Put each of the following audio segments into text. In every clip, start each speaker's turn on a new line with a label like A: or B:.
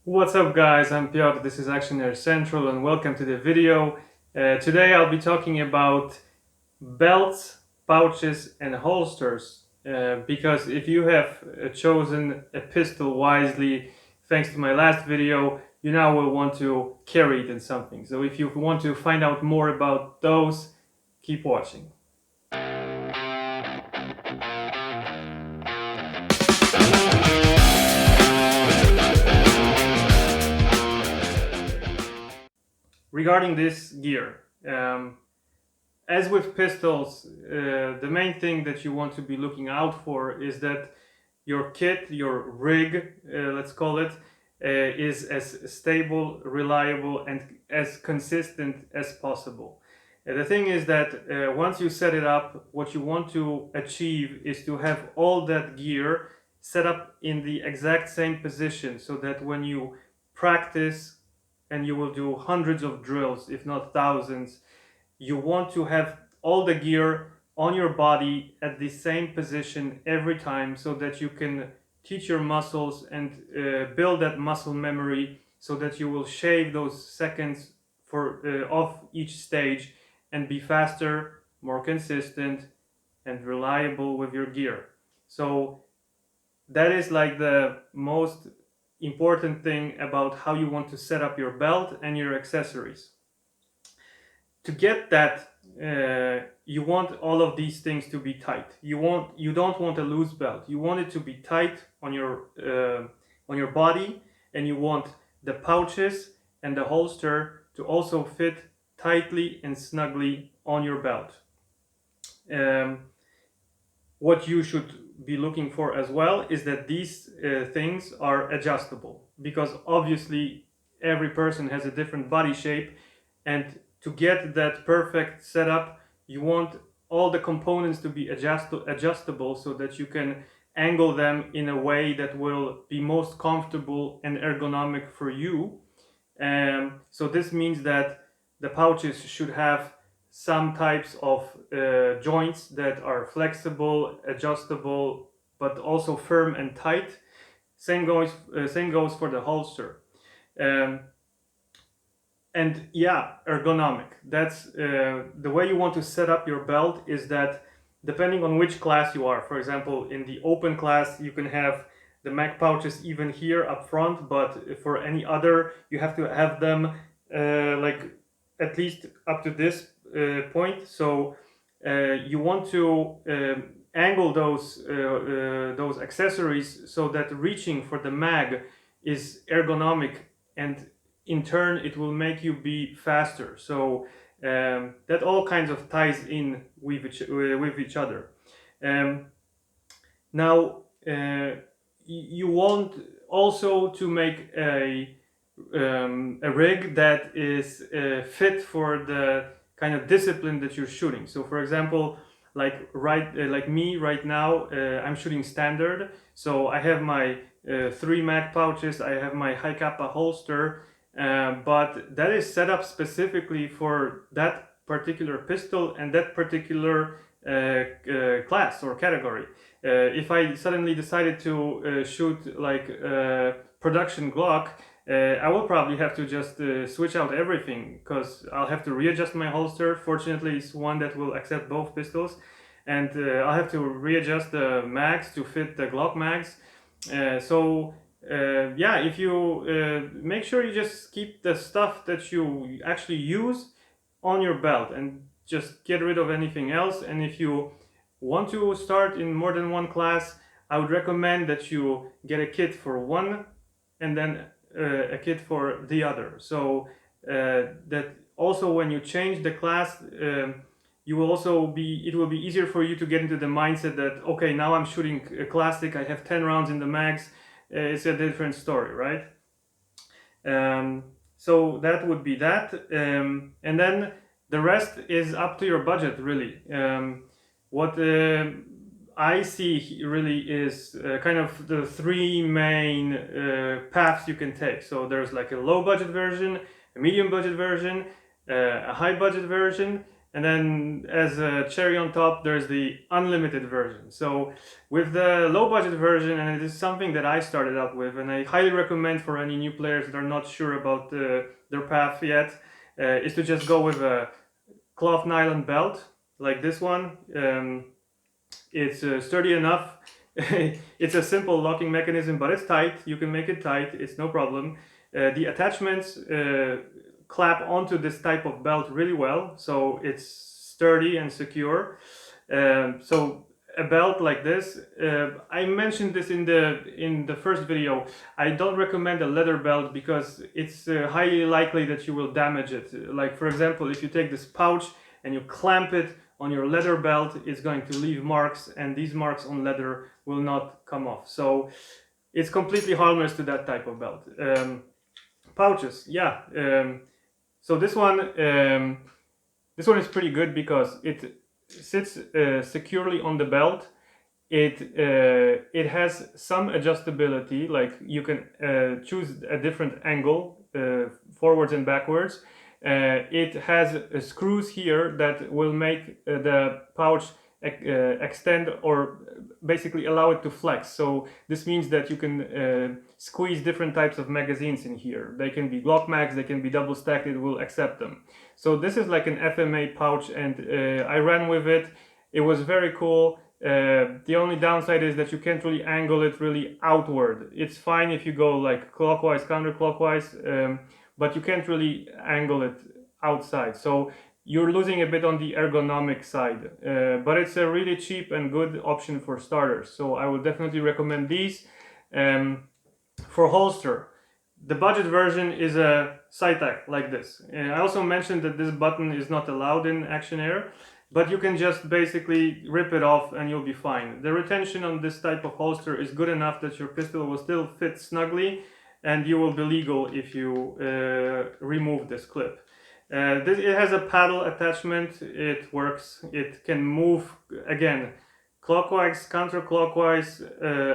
A: What's up guys, I'm Piotr, this is Action Air Central and welcome to the video. Today I'll be talking about belts, pouches and holsters because if you have chosen a pistol wisely, thanks to my last video, you now will want to carry it in something. So if you want to find out more about those, keep watching. Regarding this gear, as with pistols, the main thing that you want to be looking out for is that your kit, your rig, let's call it, is as stable, reliable, and as consistent as possible. The thing is that once you set it up, what you want to achieve is to have all that gear set up in the exact same position so that when you practice, and you will do hundreds of drills, if not thousands, you want to have all the gear on your body at the same position every time so that you can teach your muscles and build that muscle memory so that you will shave those seconds off each stage and be faster, more consistent and reliable with your gear. So that is like the most important thing about how you want to set up your belt and your accessories. To get that, you want all of these things to be tight. You don't want a loose belt. You want it to be tight on your body, and you want the pouches and the holster to also fit tightly and snugly on your belt. What you should be looking for as well is that these things are adjustable, because obviously every person has a different body shape, and to get that perfect setup you want all the components to be adjustable so that you can angle them in a way that will be most comfortable and ergonomic for you. So this means that the pouches should have some types of joints that are flexible, adjustable, but also firm and tight. Same goes for the holster. And yeah, ergonomic. That's the way you want to set up your belt, is that depending on which class you are. For example, in the open class, you can have the mag pouches even here up front, but for any other, you have to have them like at least up to this point. So you want to angle those accessories so that reaching for the mag is ergonomic, and in turn it will make you be faster. So that all kinds of ties in with each other. Now you want also to make a rig that is fit for the kind of discipline that you're shooting. So for example, like me right now, I'm shooting standard, so I have my 3 mag pouches, I have my high kappa holster, but that is set up specifically for that particular pistol and that particular class or category. If I suddenly decided to shoot like production Glock, I will probably have to just switch out everything, because I'll have to readjust my holster. Fortunately, it's one that will accept both pistols, and I'll have to readjust the mags to fit the Glock mags. Yeah, if you make sure you just keep the stuff that you actually use on your belt and just get rid of anything else. And if you want to start in more than one class, I would recommend that you get a kit for one and then a kit for the other. So that also when you change the class, it will be easier for you to get into the mindset that, okay, now I'm shooting a classic, I have 10 rounds in the mags, it's a different story, right? So that would be that. And then the rest is up to your budget, really. What I see really is kind of the 3 main paths you can take. So there's like a low budget version, a medium budget version, a high budget version, And then as a cherry on top, there's the unlimited version. So with the low budget version, and it is something that I started out with, and I highly recommend for any new players that are not sure about their path yet, is to just go with a cloth nylon belt like this one. It's sturdy enough. It's a simple locking mechanism, but it's tight. You can make it tight. It's no problem. The attachments clap onto this type of belt really well, so it's sturdy and secure. So a belt like this, I mentioned this in the first video. I don't recommend a leather belt because it's highly likely that you will damage it. Like for example, if you take this pouch and you clamp it on your leather belt, it's going to leave marks, and these marks on leather will not come off. So it's completely harmless to that type of belt. Pouches, yeah. So this one is pretty good because it sits securely on the belt. It has some adjustability, like you can choose a different angle, forwards and backwards. It has screws here that will make the pouch extend, or basically allow it to flex. So this means that you can squeeze different types of magazines in here. They can be Glock mags, they can be double stacked, it will accept them. So this is like an FMA pouch, and I ran with it. It was very cool. The only downside is that you can't really angle it really outward. It's fine if you go like clockwise, counterclockwise, but you can't really angle it outside. So you're losing a bit on the ergonomic side, but it's a really cheap and good option for starters. So I would definitely recommend these. For holster, the budget version is a side tack like this. I also mentioned that this button is not allowed in Action Air, but you can just basically rip it off and you'll be fine. The retention on this type of holster is good enough that your pistol will still fit snugly, and you will be legal if you remove this clip. It has a paddle attachment. It works. It can move, again, clockwise, counterclockwise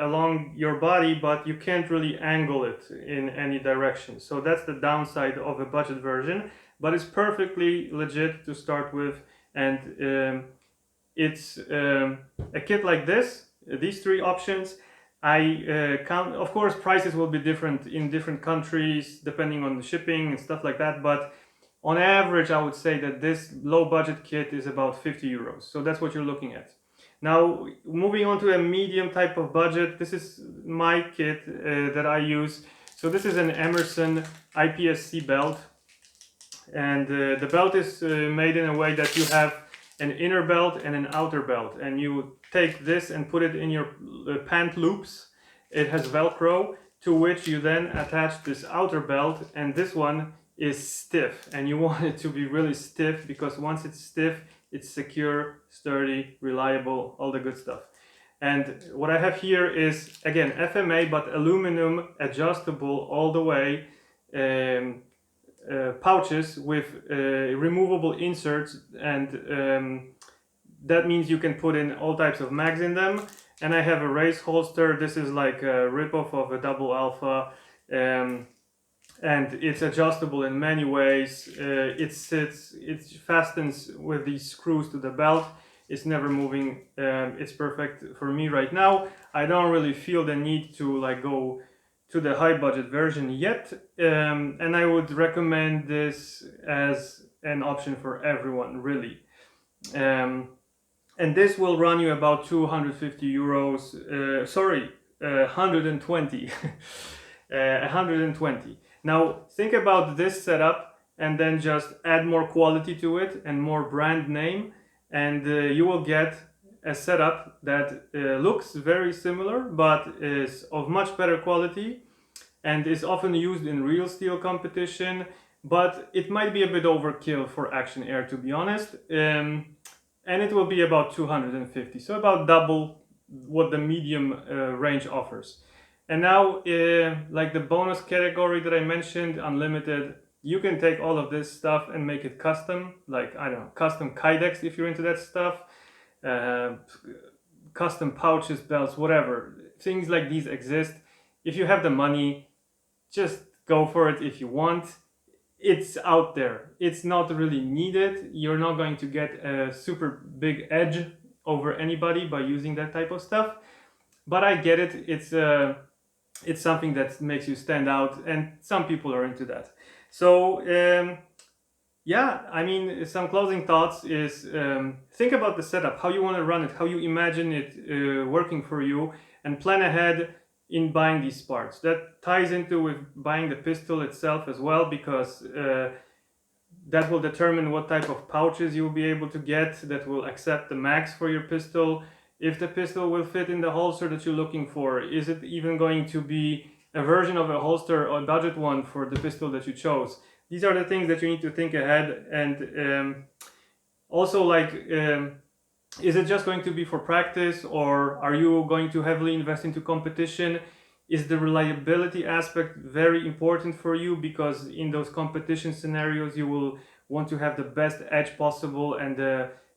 A: along your body, but you can't really angle it in any direction. So that's the downside of a budget version, but it's perfectly legit to start with. And it's a kit like this, these three options. I count, of course, prices will be different in different countries depending on the shipping and stuff like that, but on average, I would say that this low budget kit is about 50 euros. So that's what you're looking at. Now, moving on to a medium type of budget, this is my kit that I use. So this is an Emerson IPSC belt. And the belt is made in a way that you have an inner belt and an outer belt. And you take this and put it in your pant loops. It has Velcro, to which you then attach this outer belt. And this one is stiff, and you want it to be really stiff, because once it's stiff, it's secure, sturdy, reliable, all the good stuff. And what I have here is, again, FMA, but aluminum, adjustable all the way, pouches with removable inserts, and that means you can put in all types of mags in them. And I have a race holster. This is like a ripoff of a double alpha. And it's adjustable in many ways. It fastens with these screws to the belt. It's never moving. It's perfect for me right now. I don't really feel the need to like go to the high budget version yet. And I would recommend this as an option for everyone, really. And this will run you about 250 euros. 120. 120. Now think about this setup and then just add more quality to it and more brand name, and you will get a setup that looks very similar but is of much better quality and is often used in real steel competition, but it might be a bit overkill for Action Air, to be honest. And it will be about 250, so about double what the medium range offers. And now, like the bonus category that I mentioned, unlimited, you can take all of this stuff and make it custom, like, I don't know, custom kydex if you're into that stuff, custom pouches, belts, whatever. Things like these exist. If you have the money, just go for it if you want. it's out there. It's not really needed. You're not going to get a super big edge over anybody by using that type of stuff. But I get it. It's something that makes you stand out, and some people are into that. So yeah, I mean, some closing thoughts is think about the setup, how you want to run it, how you imagine it working for you, and plan ahead in buying these parts. That ties into with buying the pistol itself as well, because that will determine what type of pouches you will be able to get that will accept the mags for your pistol. If the pistol will fit in the holster that you're looking for, is it even going to be a version of a holster or a budget one for the pistol that you chose? These are the things that you need to think ahead. And also, like, is it just going to be for practice, or are you going to heavily invest into competition? Is the reliability aspect very important for you? Because in those competition scenarios, you will want to have the best edge possible and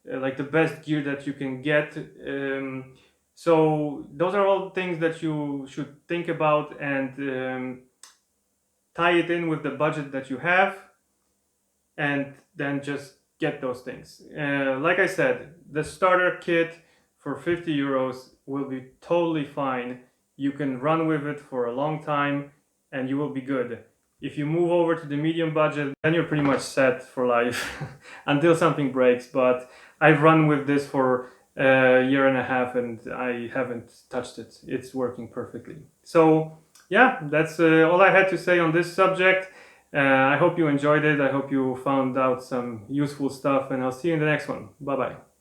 A: like the best gear that you can get. So those are all things that you should think about, and tie it in with the budget that you have, and then just get those things. Like I said, the starter kit for 50 euros will be totally fine. You can run with it for a long time and you will be good. If you move over to the medium budget, then you're pretty much set for life until something breaks. But I've run with this for a year and a half and I haven't touched it. It's working perfectly. So yeah, that's all I had to say on this subject. I hope you enjoyed it. I hope you found out some useful stuff, and I'll see you in the next one. Bye bye.